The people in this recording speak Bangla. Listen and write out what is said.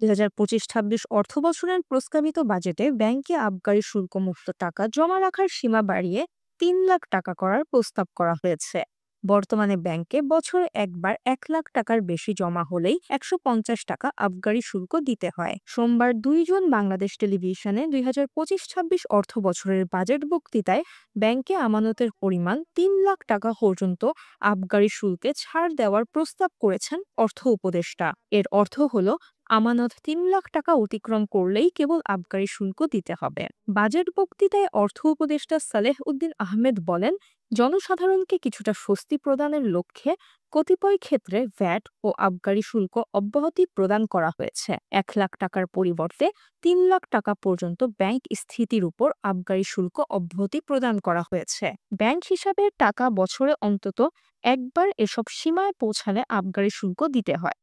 2025-26 অর্থবছরের প্রস্তাবিত বাজেটে ব্যাংকে আবগারি শুল্কমুক্ত টাকা জমা রাখার সীমা বাড়িয়ে 3 লাখ টাকা করার প্রস্তাব করা হয়েছে। বর্তমানে ব্যাংকে বছরে একবার 1 লাখ টাকার বেশি জমা হলেই 150 টাকা আবগারি শুল্ক দিতে হয়। সোমবার 2 জুন বাংলাদেশ টেলিভিশনে 2025-26 অর্থবছরের বাজেট বক্তৃতায় ব্যাংকে আমানতের পরিমাণ 3 লাখ টাকা পর্যন্ত আবগারি শুল্কে ছাড় দেওয়ার প্রস্তাব করেছেন অর্থ উপদেষ্টা। এর অর্থ হলো, আমানত 3 লাখ টাকা অতিক্রম করলেই কেবল আবগারি শুল্ক দিতে হবে। বাজেট বক্তৃতায় অর্থ উপদেষ্টা সালেহ উদ্দিন আহমেদ বলেন, জনসাধারণকে কিছুটা স্বস্তি প্রদানের লক্ষ্যে কতিপয় ক্ষেত্রে ভ্যাট ও আবগারি শুল্ক অব্যাহতি প্রদান করা হয়েছে। 1 লাখ টাকার পরিবর্তে 3 লাখ টাকা পর্যন্ত ব্যাংক স্থিতির উপর আবগারি শুল্ক অব্যাহতি প্রদান করা হয়েছে। ব্যাংক হিসাবের টাকা বছরে অন্তত একবার এসব সীমায় পৌঁছালে আবগারি শুল্ক দিতে হয়।